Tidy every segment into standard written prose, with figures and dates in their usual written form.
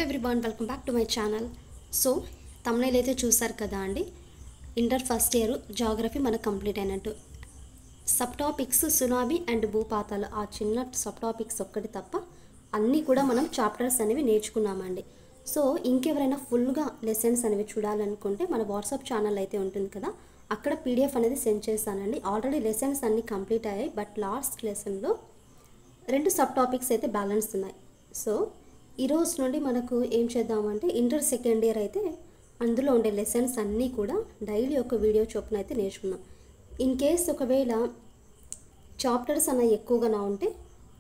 Everyone welcome back to my channel. So thumbnail అయితే చూసారు కదా అండి. ఇంటర్ ఫస్ట్ ఇయర్ జాగ్రఫీ మనకు కంప్లీట్ అయినట్టు. సబ్ టాపిక్స్ సునామీ అండ్ భూపాతాలు, ఆ చిన్న సబ్ టాపిక్స్ ఒక్కటి తప్ప అన్నీ కూడా మనం చాప్టర్స్ అనేవి నేర్చుకున్నామండి. సో ఇంకెవరైనా ఫుల్గా లెసన్స్ అనేవి చూడాలనుకుంటే మన వాట్సాప్ ఛానల్ అయితే ఉంటుంది కదా, అక్కడ పీడిఎఫ్ అనేది సెండ్ చేస్తానండి. ఆల్రెడీ లెసన్స్ అన్నీ కంప్లీట్ అయ్యాయి, బట్ లాస్ట్ లెసన్లో 2 సబ్ టాపిక్స్ అయితే బ్యాలెన్స్ ఉన్నాయి. సో ఈరోజు నుండి మనకు ఏం చేద్దామంటే ఇంటర్ సెకండ్ ఇయర్ అయితే అందులో ఉండే లెసన్స్ అన్నీ కూడా డైలీ ఒక వీడియో చొప్పున అయితే నేర్చుకున్నాం. ఇన్ కేస్ ఒకవేళ చాప్టర్స్ అన్న ఎక్కువగా ఉంటే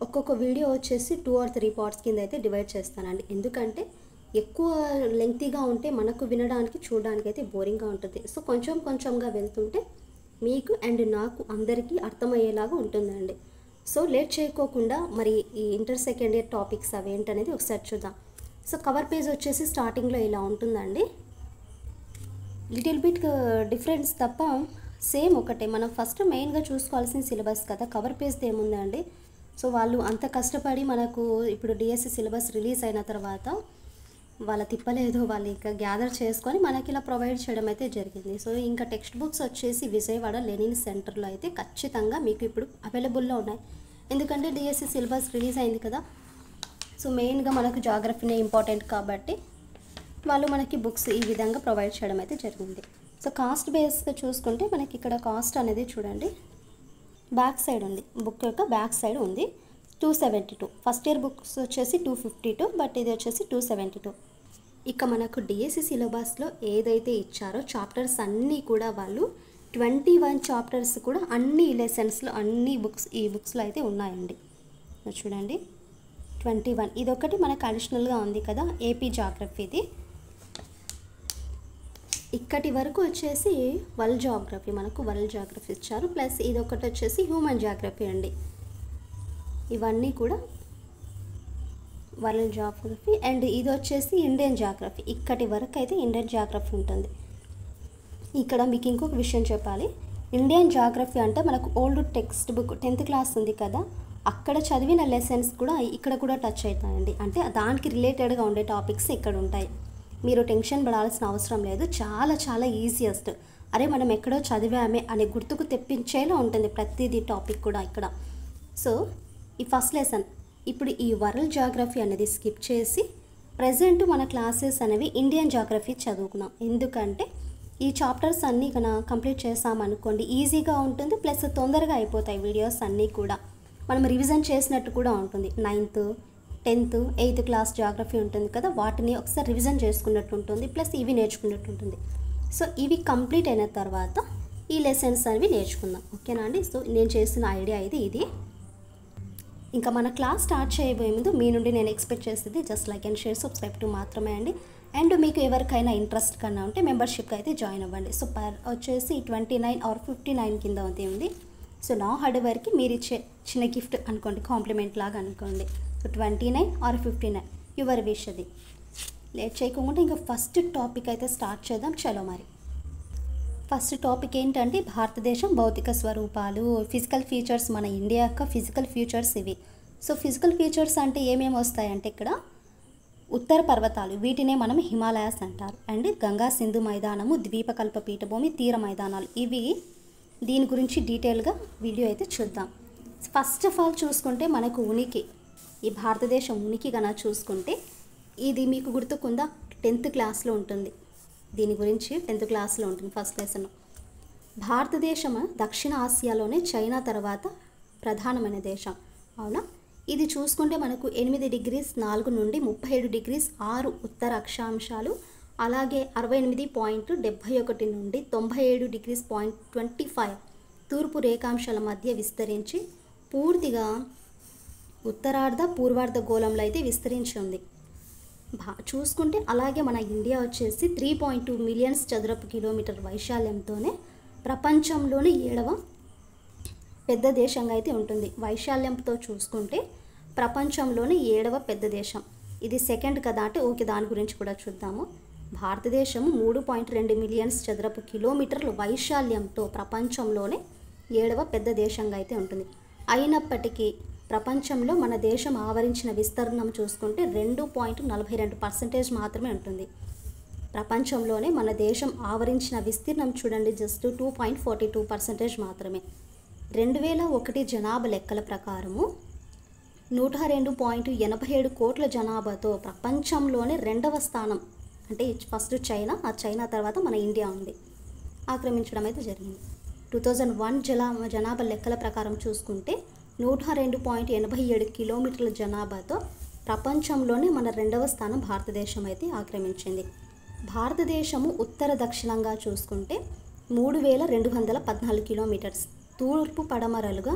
ఒక్కొక్క వీడియో వచ్చేసి 2 or 3 పార్ట్స్ కింద అయితే డివైడ్ చేస్తానండి. ఎందుకంటే ఎక్కువ లెంగ్తీగా ఉంటే మనకు వినడానికి చూడడానికి అయితే బోరింగ్గా ఉంటుంది. సో కొంచెం కొంచెంగా వెళ్తుంటే మీకు అండ్ నాకు అందరికీ అర్థమయ్యేలాగా ఉంటుందండి. సో లేట్ చేయకోకుండా మరి ఈ ఇంటర్ సెకండ్ ఇయర్ టాపిక్స్ అవేంటనేది ఒకసారి చూద్దాం. సో కవర్ పేజ్ వచ్చేసి స్టార్టింగ్లో ఇలా ఉంటుందండి. లిటిల్ బిట్ డిఫరెన్స్ తప్ప సేమ్ ఒకటే. మనం ఫస్ట్ మెయిన్గా చూసుకోవాల్సిన సిలబస్ కదా, కవర్ పేజ్ది ఏముందండి. సో వాళ్ళు అంత కష్టపడి మనకు ఇప్పుడు డిఎస్సి సిలబస్ రిలీజ్ అయిన తర్వాత వాళ్ళ తిప్పలేదు, వాళ్ళు ఇంకా గ్యాదర్ చేసుకొని మనకి ఇలా ప్రొవైడ్ చేయడం అయితే జరిగింది. సో ఇంకా టెక్స్ట్ బుక్స్ వచ్చేసి విజయవాడ లెనిన్ సెంటర్లో అయితే ఖచ్చితంగా మీకు ఇప్పుడు అవైలబుల్లో ఉన్నాయి. ఎందుకంటే డిఎస్సి సిలబస్ రిలీజ్ అయింది కదా, సో మెయిన్గా మనకు జాగ్రఫీనే ఇంపార్టెంట్ కాబట్టి వాళ్ళు మనకి బుక్స్ ఈ విధంగా ప్రొవైడ్ చేయడం అయితే జరిగింది. సో కాస్ట్ బేస్గా చూసుకుంటే మనకి ఇక్కడ కాస్ట్ అనేది చూడండి, బ్యాక్ సైడ్ ఉంది, బుక్ యొక్క బ్యాక్ సైడ్ ఉంది 272. ఫస్ట్ ఇయర్ బుక్స్ వచ్చేసి 252, బట్ ఇది వచ్చేసి 272. ఇక మనకు డిఎస్సి సిలబస్లో ఏదైతే ఇచ్చారో చాప్టర్స్ అన్నీ కూడా వాళ్ళు 21 చాప్టర్స్ కూడా అన్ని లెసన్స్లో అన్ని బుక్స్ ఈ బుక్స్లో అయితే ఉన్నాయండి. చూడండి 21. ఇదొకటి మనకు అడిషనల్గా ఉంది కదా ఏపీ జాగ్రఫీది. ఇక్కడి వరకు వచ్చేసి వరల్డ్ జాగ్రఫీ, మనకు వరల్డ్ జాగ్రఫీ ఇచ్చారు. ప్లస్ ఇదొకటి వచ్చేసి హ్యూమన్ జాగ్రఫీ అండి. ఇవన్నీ కూడా వరల్డ్ జాగ్రఫీ అండ్ ఇది వచ్చేసి ఇండియన్ జాగ్రఫీ. ఇక్కడి వరకు అయితే ఇండియన్ జాగ్రఫీ ఉంటుంది. ఇక్కడ మీకు ఇంకొక విషయం చెప్పాలి. ఇండియన్ జాగ్రఫీ అంటే మనకు old text book 10th class ఉంది కదా, అక్కడ చదివిన లెసన్స్ కూడా ఇక్కడ కూడా టచ్ అవుతాయండి. అంటే దానికి రిలేటెడ్గా ఉండే టాపిక్స్ ఇక్కడ ఉంటాయి. మీరు టెన్షన్ పడాల్సిన అవసరం లేదు. చాలా చాలా ఈజియెస్ట్. అరే మనం ఎక్కడో చదివామే అనే గుర్తుకు తెప్పించేలా ఉంటుంది ప్రతిదీ టాపిక్ కూడా ఇక్కడ. సో ఈ ఫస్ట్ లెసన్ ఇప్పుడు ఈ వరల్డ్ జాగ్రఫీ అనేది స్కిప్ చేసి ప్రజెంట్ మన క్లాసెస్ అనేవి ఇండియన్ జాగ్రఫీ చదువుకున్నాం. ఎందుకంటే ఈ చాప్టర్స్ అన్నీ కన్నా కంప్లీట్ చేసామనుకోండి ఈజీగా ఉంటుంది, ప్లస్ తొందరగా అయిపోతాయి వీడియోస్ అన్నీ కూడా. మనం రివిజన్ చేసినట్టు కూడా ఉంటుంది. 9th 10th 8th class geography ఉంటుంది కదా, వాటిని ఒకసారి రివిజన్ చేసుకున్నట్టు ఉంటుంది, ప్లస్ ఇవి నేర్చుకున్నట్టు ఉంటుంది. సో ఇవి కంప్లీట్ అయిన తర్వాత ఈ లెసన్స్ అనేవి నేర్చుకుందాం, ఓకేనా అండి. సో నేను చేసిన ఐడియా అయితే ఇది. ఇంకా మన క్లాస్ స్టార్ట్ చేయబోయే ముందు మీ నుండి నేను ఎక్స్పెక్ట్ చేసేది just like and share, subscribe to మాత్రమే అండి. అండ్ మీకు ఎవరికైనా ఇంట్రెస్ట్ కన్నా ఉంటే మెంబర్షిప్కి అయితే జాయిన్ అవ్వండి. సో పర్ వచ్చేసి 29 or 59 కింద ఉంది. సో నా హార్డ్ వర్క్కి మీరు ఇచ్చే చిన్న గిఫ్ట్ అనుకోండి, కాంప్లిమెంట్ లాగా అనుకోండి. So 29 or 59 your wish. అది లేట్ చేయకుండా ఇంకా ఫస్ట్ టాపిక్ అయితే స్టార్ట్ చేద్దాం. చలో మరి ఫస్ట్ టాపిక్ ఏంటంటే భారతదేశం భౌతిక స్వరూపాలు, ఫిజికల్ ఫీచర్స్, మన ఇండియా యొక్క ఫిజికల్ ఫీచర్స్ ఇవి. సో ఫిజికల్ ఫీచర్స్ అంటే ఏమేమి వస్తాయంటే ఇక్కడ ఉత్తర పర్వతాలు, వీటినే మనం హిమాలయాస్ అంటారు. అండ్ గంగా సింధు మైదానము, ద్వీపకల్ప పీఠభూమి, తీర మైదానాలు, ఇవి దీని గురించి డీటెయిల్గా వీడియో అయితే చూద్దాం. ఫస్ట్ ఆఫ్ ఆల్ చూసుకుంటే మనకు ఉనికి, ఈ భారతదేశం ఉనికి కన్నా చూసుకుంటే ఇది మీకు గుర్తుకుందా 10th క్లాస్లో ఉంటుంది. దీని గురించి 10th క్లాస్లో ఉంటుంది ఫస్ట్ లెసన్. భారతదేశం దక్షిణ ఆసియాలోనే చైనా తర్వాత ప్రధానమైన దేశం, అవునా. ఇది చూసుకుంటే మనకు 8 degrees 4 నుండి 37 degrees 6 ఉత్తర అక్షాంశాలు, అలాగే 68.71 నుండి 97 degrees 25 తూర్పు రేఖాంశాల మధ్య విస్తరించి పూర్తిగా ఉత్తరార్ధ పూర్వార్ధ గోళంలో అయితే విస్తరించి ఉంది. చూసుకుంటే అలాగే మన ఇండియా వచ్చేసి 3.2 million చదరపు కిలోమీటర్ వైశాల్యంతోనే ప్రపంచంలోని 7వ పెద్ద దేశంగా అయితే ఉంటుంది. వైశాల్యంతో చూసుకుంటే ప్రపంచంలోని 7వ పెద్ద దేశం. ఇది సెకండ్ కదా అంటే ఓకే, దాని గురించి కూడా చూద్దాము. భారతదేశం 3.2 million చదరపు కిలోమీటర్ల వైశాల్యంతో ప్రపంచంలోనే 7వ పెద్ద దేశంగా అయితే ఉంటుంది. అయినప్పటికీ ప్రపంచంలో మన దేశం ఆవరించిన విస్తీర్ణం చూసుకుంటే 2.42% మాత్రమే ఉంటుంది. ప్రపంచంలోనే మన దేశం ఆవరించిన విస్తీర్ణం చూడండి జస్ట్ 2.42% మాత్రమే. 2001 జనాభా లెక్కల ప్రకారము 102.87 కోట్ల జనాభాతో ప్రపంచంలోనే 2వ స్థానం, అంటే ఫస్ట్ చైనా, ఆ చైనా తర్వాత మన ఇండియా ఉంది, ఆక్రమించడం అయితే జరిగింది. 2001 జనాభా లెక్కల ప్రకారం చూసుకుంటే 102.87 కిలోమీటర్ల జనాభాతో ప్రపంచంలోనే మన 2వ స్థానం భారతదేశం అయితే ఆక్రమించింది. భారతదేశము ఉత్తర దక్షిణంగా చూసుకుంటే 3214 కిలోమీటర్స్ తూర్పు పడమరలుగా,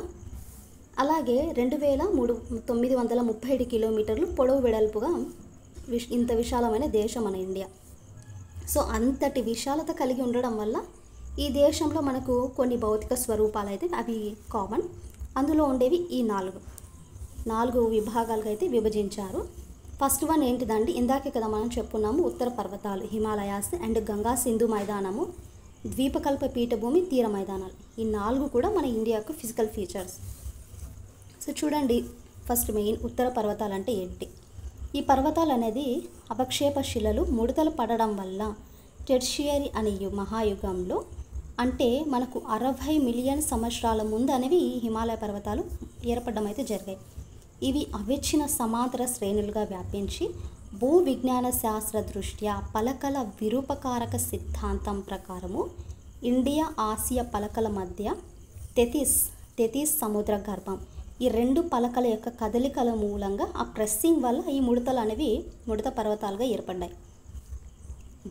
అలాగే 2937 కిలోమీటర్లు పొడవు వెడల్పుగా ఇంత విశాలమైన దేశం మన ఇండియా. సో అంతటి విశాలత కలిగి ఉండడం వల్ల ఈ దేశంలో మనకు కొన్ని భౌతిక స్వరూపాలు అయితే అవి కామన్. అందులో ఉండేవి ఈ 4 విభాగాలుగా అయితే విభజించారు. ఫస్ట్ వన్ ఏంటిదండి, ఇందాకే కదా మనం చెప్పుకున్నాము, ఉత్తర పర్వతాలు, హిమాలయాస్ అండ్ గంగా సింధు మైదానము, ద్వీపకల్ప పీఠభూమి, తీర మైదానాలు. ఈ 4 కూడా మన ఇండియాకు ఫిజికల్ ఫీచర్స్. సో చూడండి, ఫస్ట్ మెయిన్ ఉత్తర పర్వతాలు అంటే ఏంటి? ఈ పర్వతాలు అనేది అవక్షేప శిలలు ముడతలు పడడం వల్ల టెర్షియరీ అనే మహాయుగంలో, అంటే మనకు 60 మిలియన్ సంవత్సరాల ముందు అనేవి ఈ హిమాలయ పర్వతాలు ఏర్పడడం అయితే జరిగాయి. ఇవి అవిచ్ఛిన్న సమాంతర శ్రేణులుగా వ్యాపించి భూ విజ్ఞాన శాస్త్ర దృష్ట్యా పలకల విరూపకారక సిద్ధాంతం ప్రకారము ఇండియా ఆసియా పలకల మధ్య తెతీస్ సముద్ర గర్భం, ఈ 2 పలకల యొక్క కదలికల మూలంగా ఆ ప్రెస్సింగ్ వల్ల ఈ ముడతలు అనేవి ముడత పర్వతాలుగా ఏర్పడ్డాయి.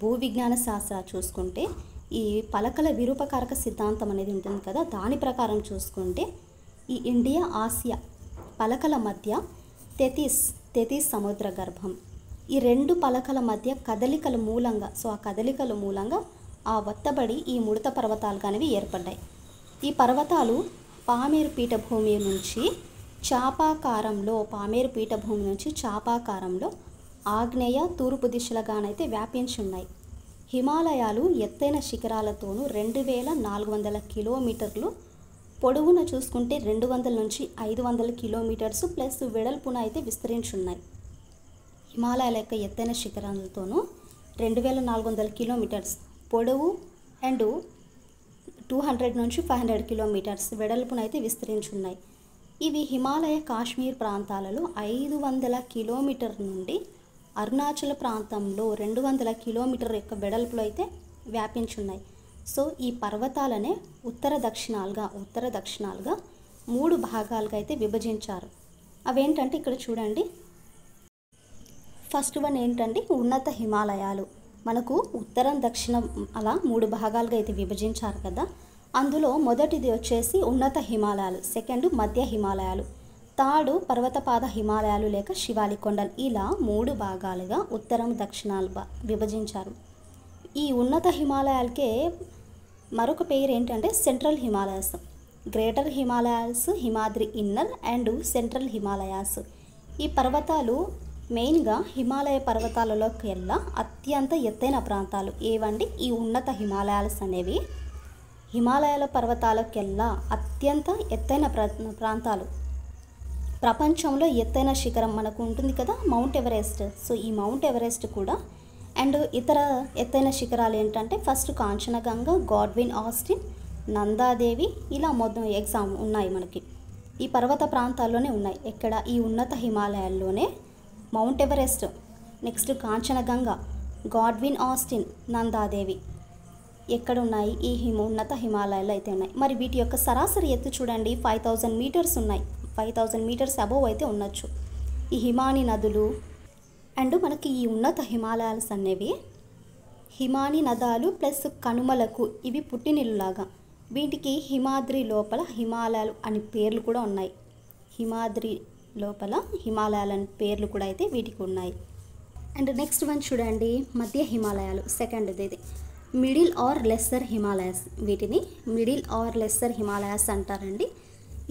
భూ విజ్ఞాన శాస్త్ర చూసుకుంటే ఈ పలకల విరూపకారక సిద్ధాంతం అనేది ఉంటుంది కదా, దాని ప్రకారం చూసుకుంటే ఈ ఇండియా ఆసియా పలకల మధ్య తెతీస్ సముద్ర గర్భం, ఈ 2 పలకల మధ్య కదలికల మూలంగా, సో ఆ కదలికల మూలంగా ఆ ఒత్తబడి ఈ ముడత పర్వతాలు అనేవి ఏర్పడ్డాయి. ఈ పర్వతాలు పామేరు పీఠభూమి నుంచి చాపాకారంలో ఆగ్నేయ తూర్పు దిశలుగానైతే వ్యాపించి ఉన్నాయి. హిమాలయాలు ఎత్తైన శిఖరాలతోనూ 2400 కిలోమీటర్లు పొడవున చూసుకుంటే 200 నుంచి 500 కిలోమీటర్స్ ప్లస్ వెడల్పున అయితే విస్తరించున్నాయి. హిమాలయాల యొక్క ఎత్తైన శిఖరాలతోనూ 2400 కిలోమీటర్స్ పొడవు అండ్ 200 నుంచి 500 కిలోమీటర్స్ వెడల్పున అయితే విస్తరించున్నాయి. ఇవి హిమాలయ కాశ్మీర్ ప్రాంతాలలో 500 కిలోమీటర్ నుండి అరుణాచల్ ప్రాంతంలో 200 కిలోమీటర్ యొక్క వెడల్పులో అయితే వ్యాపించున్నాయి. సో ఈ పర్వతాలనే ఉత్తర దక్షిణాలుగా 3 భాగాలుగా అయితే విభజించారు. అవేంటంటే ఇక్కడ చూడండి, ఫస్ట్ వన్ ఏంటంటే ఉన్నత హిమాలయాలు. మనకు ఉత్తరం దక్షిణం అలా 3 భాగాలుగా అయితే విభజించారు కదా. అందులో మొదటిది వచ్చేసి ఉన్నత హిమాలయాలు, సెకండ్ మధ్య హిమాలయాలు, థర్డ్ పర్వతపాద హిమాలయాలు లేక శివాలి కొండలు. ఇలా 3 భాగాలుగా ఉత్తరం దక్షిణాలు విభజించారు. ఈ ఉన్నత హిమాలయాలకే మరొక పేరు ఏంటంటే central Himalayas, greater Himalayas, Himadri inner and central Himalayas. ఈ పర్వతాలు మెయిన్గా హిమాలయ పర్వతాలలోకి వెళ్ళా అత్యంత ఎత్తైన ప్రాంతాలు ఏవండి ఈ ఉన్నత హిమాలయాస్ అనేవి. హిమాలయాల పర్వతాలకెల్లా అత్యంత ఎత్తైన ప్రాంతాలు. ప్రపంచంలో ఎత్తైన శిఖరం మనకు ఉంటుంది కదా మౌంట్ ఎవరెస్ట్. సో ఈ మౌంట్ ఎవరెస్ట్ కూడా అండ్ ఇతర ఎత్తైన శిఖరాలు ఏంటంటే first Kanchenjunga, Godwin Austen, Nanda Devi, ఇలా మొత్తం ఎగ్జామ్ ఉన్నాయి మనకి. ఈ పర్వత ప్రాంతాల్లోనే ఉన్నాయి. ఎక్కడ? ఈ ఉన్నత హిమాలయాల్లోనే mount Everest, next Kanchenjunga, Godwin Austen, Nanda Devi ఎక్కడ ఉన్నాయి? ఈ ఉన్నత హిమాలయాల్లో అయితే ఉన్నాయి. మరి వీటి యొక్క సరాసరి ఎత్తు చూడండి 5000 మీటర్స్ ఉన్నాయి. 5000 మీటర్స్ అబోవ్ అయితే ఉండొచ్చు. ఈ హిమాని నదులు అండ్ మనకి ఈ ఉన్నత హిమాలయాల్స్ అనేవి హిమాని నదాలు ప్లస్ కనుమలకు ఇవి పుట్టినిల్లులాగా. వీటికి హిమాద్రి లోపల హిమాలయాలు అని పేర్లు కూడా ఉన్నాయి. హిమాద్రి లోపల హిమాలయాలు అని పేర్లు కూడా అయితే వీటికి ఉన్నాయి. అండ్ నెక్స్ట్ వన్ చూడండి మధ్య హిమాలయాలు, సెకండ్ది ఇది మిడిల్ ఆర్ లెస్సర్ హిమాలయాస్. వీటిని మిడిల్ ఆర్ లెస్సర్ హిమాలయాస్ అంటారండి.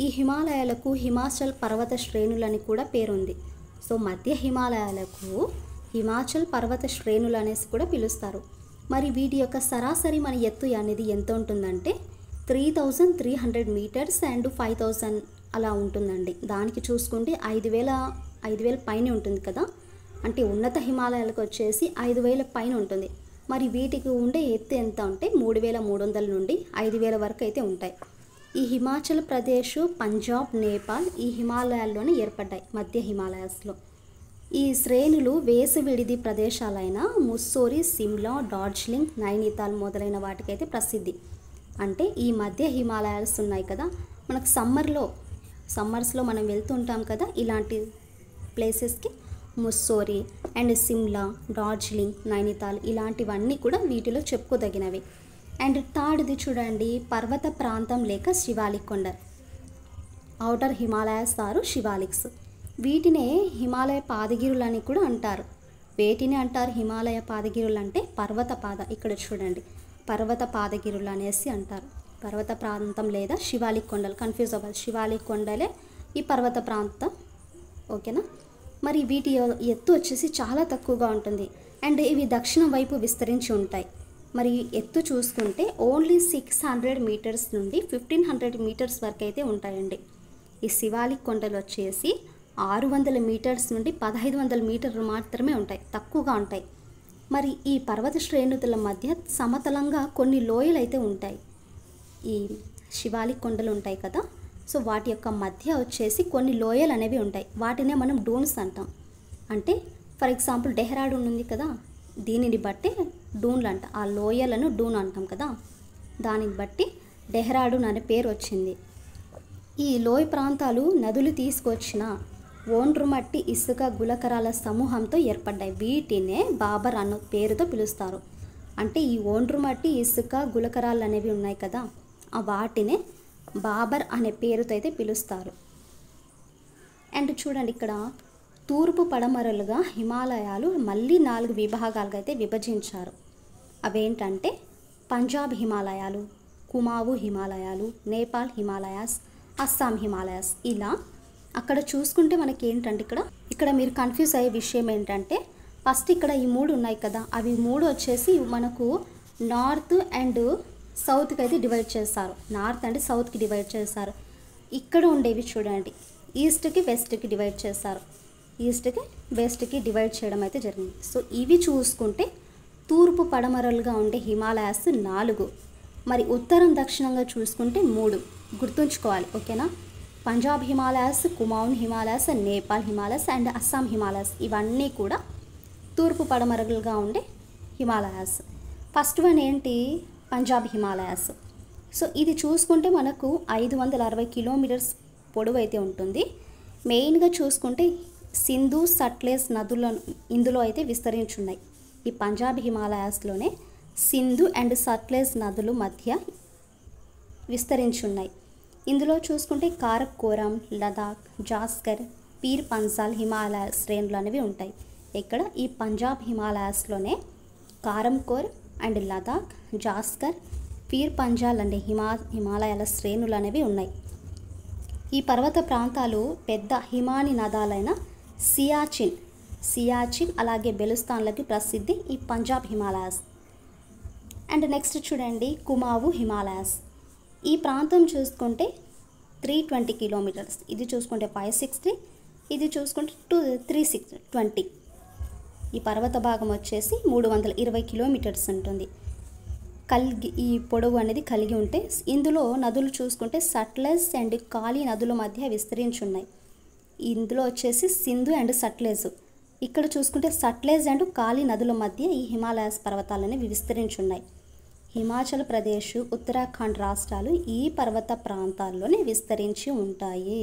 ఈ హిమాలయాలకు హిమాచల్ పర్వత శ్రేణులని కూడా పేరుంది. సో మధ్య హిమాలయాలకు హిమాచల్ పర్వత శ్రేణులు అనేసి కూడా పిలుస్తారు. మరి వీటి యొక్క సరాసరి మన ఎత్తు అనేది ఎంత ఉంటుందంటే 3300 మీటర్స్ అండ్ అలా ఉంటుందండి. దానికి చూసుకుంటే 5,000 పైన ఉంటుంది కదా, అంటే ఉన్నత హిమాలయాలకు వచ్చేసి 5,000 పైన ఉంటుంది. మరి వీటికి ఉండే ఎత్తు ఎంత అంటే 3,300 నుండి 5,000 వరకు అయితే ఉంటాయి. ఈ హిమాచల్ ప్రదేశ్, పంజాబ్, నేపాల్ ఈ హిమాలయాల్లోనే ఏర్పడ్డాయి, మధ్య హిమాలయాస్లో. ఈ శ్రేణులు వేసవిడిది ప్రదేశాలైన ముస్సోరీ, సిమ్లా, డార్జిలింగ్, నైనితాల్ మొదలైన వాటికైతే ప్రసిద్ధి. అంటే ఈ మధ్య హిమాలయాస్ ఉన్నాయి కదా, మనకు సమ్మర్స్లో మనం వెళ్తుంటాం కదా ఇలాంటి ప్లేసెస్కి, ముస్సోరీ అండ్ సిమ్లా, డార్జిలింగ్, నైనితాల్ ఇలాంటివన్నీ కూడా వీటిలో చెప్పుకోదగినవి. అండ్ థర్డ్ది చూడండి, పర్వత ప్రాంతం లేక శివాలిక్ కొండ. ఔటర్ హిమాలయాస్ ఆరు శివాలిక్స్. వీటినే హిమాలయ పాదగిరులు అని కూడా అంటారు. వేటిని అంటారు హిమాలయ పాదగిరులు అంటే? ఇక్కడ చూడండి, పర్వత పాదగిరులు అనేసి అంటారు. పర్వత ప్రాంతం లేదా శివాలిక్ కొండలు, కన్ఫ్యూజ్ అవ్వాలి. శివాలిక్ కొండలే ఈ పర్వత ప్రాంతం, ఓకేనా. మరి వీటి ఎత్తు వచ్చేసి చాలా తక్కువగా ఉంటుంది అండ్ ఇవి దక్షిణం వైపు విస్తరించి ఉంటాయి. మరి ఎత్తు చూసుకుంటే ఓన్లీ 600 మీటర్స్ నుండి 1,500 మీటర్స్ వరకు అయితే ఉంటాయండి. ఈ శివాలిక్ కొండలు వచ్చేసి 600 మీటర్స్ నుండి 1,500 మీటర్లు మాత్రమే ఉంటాయి, తక్కువగా ఉంటాయి. మరి ఈ పర్వత శ్రేణుల మధ్య సమతలంగా కొన్ని లోయలు అయితే ఉంటాయి. ఈ శివాలిక్ కొండలు ఉంటాయి కదా, సో వాటి యొక్క మధ్య వచ్చేసి కొన్ని లోయలు అనేవి ఉంటాయి. వాటినే మనం డూన్స్ అంటాం. అంటే ఫర్ ఎగ్జాంపుల్ డెహ్రాడూన్ ఉంది కదా, దీనిని బట్టి డూన్లు అంట, ఆ లోయలను డూన్ అంటాం కదా, దానిని బట్టి డెహ్రాడూన్ అనే పేరు వచ్చింది. ఈ లోయ ప్రాంతాలు నదులు తీసుకొచ్చిన ఒండ్రుమట్టి ఇసుక గులకరాల సమూహంతో ఏర్పడ్డాయి. వీటినే బాబర్ అన్న పేరుతో పిలుస్తారు. అంటే ఈ ఒండ్రుమట్టి ఇసుక గులకరాలు అనేవి ఉన్నాయి కదా, ఆ వాటినే బాబర్ అనే పేరుతో అయితే పిలుస్తారు. అండ్ చూడండి, ఇక్కడ తూర్పు పడమరలుగా హిమాలయాలు మళ్ళీ 4 విభాగాలుగా అయితే విభజించారు. అవేంటంటే పంజాబ్ హిమాలయాలు, కుమావు హిమాలయాలు, నేపాల్ హిమాలయాస్, అస్సాం హిమాలయాస్. ఇలా అక్కడ చూసుకుంటే మనకి ఏంటంటే ఇక్కడ మీరు కన్ఫ్యూజ్ అయ్యే విషయం ఏంటంటే, ఫస్ట్ ఇక్కడ ఈ 3 ఉన్నాయి కదా, అవి 3 వచ్చేసి మనకు నార్త్ అండ్ సౌత్కి అయితే డివైడ్ చేస్తారు. నార్త్ అండ్ సౌత్కి డివైడ్ చేస్తారు. ఇక్కడ ఉండేవి చూడండి, ఈస్ట్కి వెస్ట్కి డివైడ్ చేస్తారు. ఈస్ట్కి వెస్ట్కి డివైడ్ చేయడం అయితే జరిగింది. సో ఇవి చూసుకుంటే తూర్పు పడమరలుగా ఉండే హిమాలయాస్ 4, మరి ఉత్తరం దక్షిణంగా చూసుకుంటే 3. గుర్తుంచుకోవాలి, ఓకేనా. పంజాబ్ హిమాలయాస్, కుమావున్ హిమాలయాస్, నేపాల్ హిమాలయాస్ అండ్ అస్సాం హిమాలయాస్ ఇవన్నీ కూడా తూర్పు పడమరలుగా ఉండే హిమాలయాస్. ఫస్ట్ వన్ ఏంటి? పంజాబ్ హిమాలయాస్. సో ఇది చూసుకుంటే మనకు 560 కిలోమీటర్స్ పొడవు అయితే ఉంటుంది. మెయిన్గా చూసుకుంటే సింధు, సట్లెజ్ నదుల ఇందులో అయితే విస్తరించున్నాయి. ఈ పంజాబ్ హిమాలయాస్లోనే సింధు అండ్ సట్లెజ్ నదులు మధ్య విస్తరించున్నాయి. ఇందులో చూసుకుంటే కారకోరం, లదాఖ్, జాస్కర్, పీర్ పంజాల్ హిమాలయ శ్రేణులు అనేవి ఉంటాయి. ఇక్కడ ఈ పంజాబ్ హిమాలయాస్లోనే కారంకోర్ అండ్ లదాఖ్, జాస్కర్, పీర్ పంజాల్ అనే హిమాలయాల శ్రేణులు అనేవి ఉన్నాయి. ఈ పర్వత ప్రాంతాలు పెద్ద హిమాని నదాలైన సియాచిన్ అలాగే బెలుస్తాన్లకి ప్రసిద్ధి ఈ పంజాబ్ హిమాలయాస్. అండ్ నెక్స్ట్ చూడండి, కుమావు హిమాలయాస్. ఈ ప్రాంతం చూసుకుంటే 320 కిలోమీటర్స్, ఇది చూసుకుంటే 560, ఇది చూసుకుంటే 320. ఈ పర్వత భాగం వచ్చేసి 320 కిలోమీటర్స్ ఉంటుంది. ఈ పొడవు అనేది కలిగి ఉంటే ఇందులో నదులు చూసుకుంటే సట్లెజ్ అండ్ కాళీ నదుల మధ్య విస్తరించున్నాయి. ఇందులో వచ్చేసి సింధు అండ్ సట్లెజ్. ఇక్కడ చూసుకుంటే సట్లెజ్ అండ్ కాళీ నదుల మధ్య ఈ హిమాలయాస్ పర్వతాలనే విస్తరించున్నాయి. హిమాచల్ ప్రదేశ్, ఉత్తరాఖండ్ రాష్ట్రాలు ఈ పర్వత ప్రాంతాల్లోనే విస్తరించి ఉంటాయి.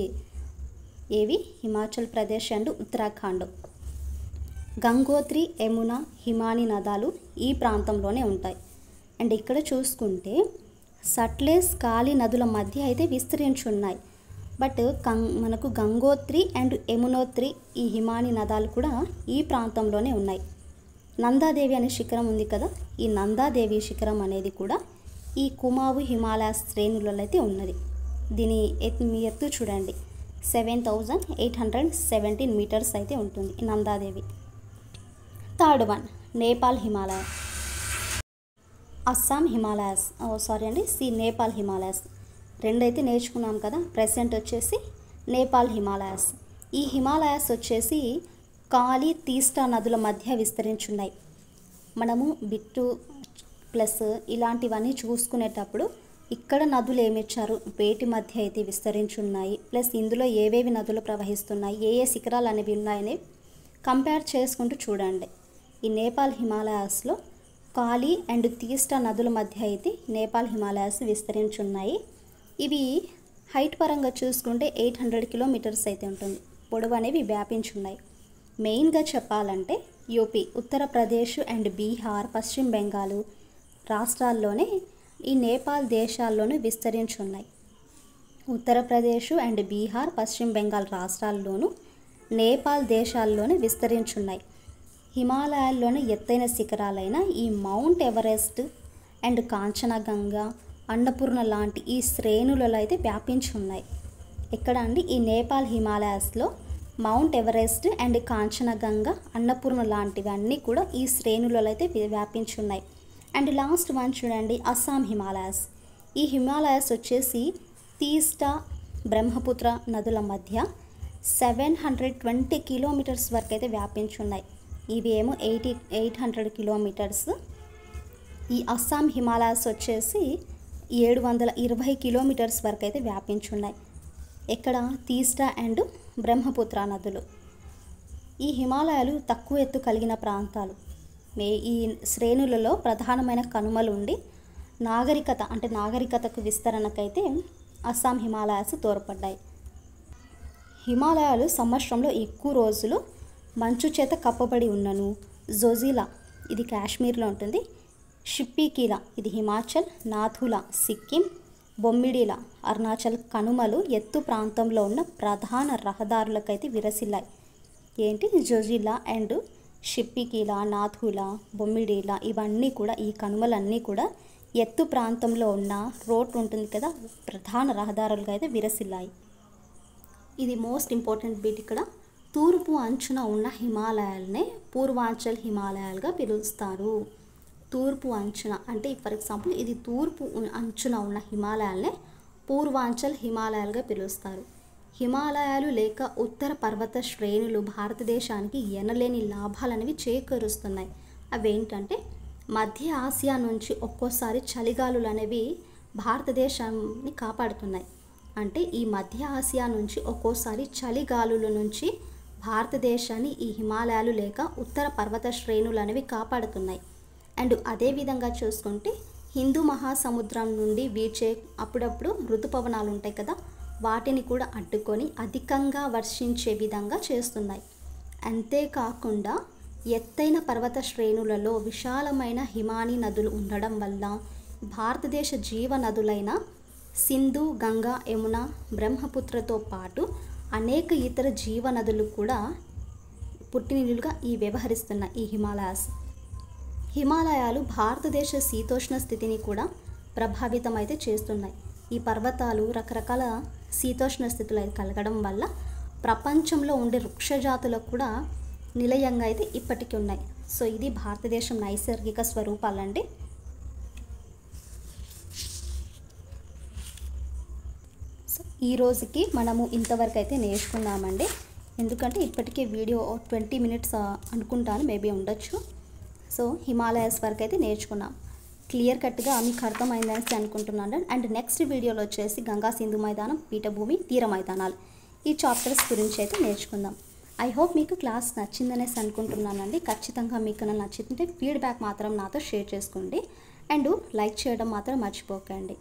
ఏవి? హిమాచల్ ప్రదేశ్ అండ్ ఉత్తరాఖండ్. గంగోత్రి, యమున, హిమాని నదాలు ఈ ప్రాంతంలోనే ఉంటాయి. అండ్ ఇక్కడ చూసుకుంటే సట్లెజ్, కాళీ నదుల మధ్య అయితే విస్తరించున్నాయి. బట్ మనకు గంగోత్రి అండ్ యమునోత్రి ఈ హిమాని నదాలు కూడా ఈ ప్రాంతంలోనే ఉన్నాయి. నందాదేవి అనే శిఖరం ఉంది కదా, ఈ నందాదేవి శిఖరం అనేది కూడా ఈ కుమావు హిమాలయ శ్రేణులలో అయితే ఉన్నది. దీని ఎత్తు చూడండి, 7,817 మీటర్స్ అయితే ఉంటుంది ఈ నందాదేవి. Third one Nepal Himalaya, Assam Himalayas, Nepal Himalayas. 2 అయితే నేర్చుకున్నాం కదా. ప్రెసెంట్ వచ్చేసి నేపాల్ హిమాలయాస్. ఈ హిమాలయాస్ వచ్చేసి కాలి, తీస్టా నదుల మధ్య విస్తరించున్నాయి. మనము బిట్టు ప్లస్ ఇలాంటివన్నీ చూసుకునేటప్పుడు ఇక్కడ నదులు ఏమిచ్చారు, వేటి మధ్య అయితే విస్తరించున్నాయి, ప్లస్ ఇందులో ఏవేవి నదులు ప్రవహిస్తున్నాయి, ఏ ఏ శిఖరాలు అనేవి ఉన్నాయని కంపేర్ చేసుకుంటూ చూడండి. ఈ నేపాల్ హిమాలయాస్లో కాలి అండ్ తీస్టా నదుల మధ్య అయితే నేపాల్ హిమాలయాస్ విస్తరించున్నాయి. ఇవి హైట్ పరంగా చూసుకుంటే 800 కిలోమీటర్స్ అయితే ఉంటుంది, పొడవు అనేవి వ్యాపించున్నాయి. మెయిన్గా చెప్పాలంటే యూపీ, ఉత్తరప్రదేశ్ అండ్ బీహార్, పశ్చిమ బెంగాల్ రాష్ట్రాల్లోనే ఈ నేపాల్ దేశాల్లోనూ విస్తరించున్నాయి. ఉత్తరప్రదేశ్ అండ్ బీహార్, పశ్చిమ బెంగాల్ రాష్ట్రాల్లోనూ నేపాల్ దేశాల్లోనే విస్తరించున్నాయి. హిమాలయాల్లోని ఎత్తైన శిఖరాలైన ఈ mount Everest and Kanchenjunga, Annapurna లాంటి ఈ శ్రేణులలో అయితే వ్యాపించి ఉన్నాయి. ఎక్కడ అండి? ఈ నేపాల్ హిమాలయాస్లో mount Everest and Kanchenjunga, Annapurna లాంటివన్నీ కూడా ఈ శ్రేణులలో అయితే వ్యాపించి ఉన్నాయి. అండ్ లాస్ట్ వన్ చూడండి, అస్సాం హిమాలయాస్. ఈ హిమాలయాస్ వచ్చేసి తీస్టా, బ్రహ్మపుత్ర నదుల మధ్య 720 కిలోమీటర్స్ వరకు అయితే వ్యాపించి ఉన్నాయి. ఇవి ఏమో 800 కిలోమీటర్స్. ఈ అస్సాం హిమాలయాస్ వచ్చేసి 720 కిలోమీటర్స్ వరకు అయితే వ్యాపించి ఉన్నాయి. ఎక్కడ? తీస్టా అండ్ బ్రహ్మపుత్ర నదులు. ఈ హిమాలయాలు తక్కువ ఎత్తు కలిగిన ప్రాంతాలు. ఈ శ్రేణులలో ప్రధానమైన కనుమలు ఉండి నాగరికతకు విస్తరణకైతే అస్సాం హిమాలయాస్ తోడ్పడ్డాయి. హిమాలయాలు సంవత్సరంలో ఎక్కువ రోజులు మంచు చేత కప్పబడి ఉన్నను జోజిలా, ఇది కాశ్మీర్లో ఉంటుంది, షిప్పికీలా, ఇది హిమాచల్, నాథులా, సిక్కిం, బొమ్మిడిలా, అరుణాచల్ కనుమలు ఎత్తు ప్రాంతంలో ఉన్న ప్రధాన రహదారులకైతే విరసిల్లాయి. ఏంటి? జోజిలా అండ్ షిప్పికీలా, నాథులా, బొమ్మిడిలా, ఇవన్నీ కూడా, ఈ కనుమలన్నీ కూడా ఎత్తు ప్రాంతంలో ఉన్న రోడ్ ఉంటుంది కదా, ప్రధాన రహదారులుగా అయితే విరసిల్లాయి. ఇది మోస్ట్ ఇంపార్టెంట్ బిట్. ఇక్కడ తూర్పు అంచున ఉన్న హిమాలయాలనే పూర్వాంచల్ హిమాలయాలుగా పిలుస్తారు. తూర్పు అంచున అంటే ఫర్ ఎగ్జాంపుల్ ఇది తూర్పు అంచున ఉన్న హిమాలయాలనే పూర్వాంచల్ హిమాలయాలుగా పిలుస్తారు. హిమాలయాలు లేక ఉత్తర పర్వత శ్రేణులు భారతదేశానికి ఎనలేని లాభాలనేవి చేకూరుస్తున్నాయి. అవేంటంటే మధ్య ఆసియా నుంచి ఒక్కోసారి చలిగాలులు అనేవి భారతదేశాన్ని కాపాడుతున్నాయి. అంటే ఈ మధ్య ఆసియా నుంచి ఒక్కోసారి చలిగాలుల నుంచి భారతదేశాన్ని ఈ హిమాలయాలు లేక ఉత్తర పర్వత శ్రేణులు అనేవి కాపాడుతున్నాయి. అండ్ అదేవిధంగా చూసుకుంటే హిందూ మహాసముద్రం నుండి వీచే అప్పుడప్పుడు ఋతుపవనాలు ఉంటాయి కదా, వాటిని కూడా అడ్డుకొని అధికంగా వర్షించే విధంగా చేస్తున్నాయి. అంతేకాకుండా ఎత్తైన పర్వత శ్రేణులలో విశాలమైన హిమానీ నదులు ఉండడం వల్ల భారతదేశ జీవ నదులైన సింధు, గంగా, యమున, బ్రహ్మపుత్రతో పాటు అనేక ఇతర జీవ నదులు కూడా పుట్టినిలుగా వ్యవహరిస్తున్నాయి ఈ హిమాలయాస్. హిమాలయాలు భారతదేశ శీతోష్ణ స్థితిని కూడా ప్రభావితం అయితే చేస్తున్నాయి. ఈ పర్వతాలు రకరకాల శీతోష్ణ స్థితులు అయితే కలగడం వల్ల ప్రపంచంలో ఉండే వృక్షజాతులకు కూడా నిలయంగా అయితే ఇప్పటికీ ఉన్నాయి. సో ఇది భారతదేశం నైసర్గిక స్వరూపాలండి. ఈ రోజుకి మనము ఇంతవరకు అయితే నేర్చుకున్నామండి. ఎందుకంటే ఇప్పటికే వీడియో 20 మినిట్స్ అనుకుంటాను, మేబీ ఉండొచ్చు. సో హిమాలయాస్ వరకు అయితే నేర్చుకున్నాం. క్లియర్ కట్గా మీకు అర్థమైందని అనుకుంటున్నాను. అండ్ నెక్స్ట్ వీడియోలో వచ్చేసి గంగా సింధు మైదానం, పీఠభూమి, తీర మైదానాలు, ఈ చాప్టర్స్ గురించి అయితే నేర్చుకుందాం. ఐ హోప్ మీకు క్లాస్ నచ్చిందనేసి అనుకుంటున్నానండి. ఖచ్చితంగా మీకు నచ్చిందంటే ఫీడ్బ్యాక్ మాత్రం నాతో షేర్ చేసుకోండి. అండ్ లైక్ చేయడం మాత్రం మర్చిపోకండి.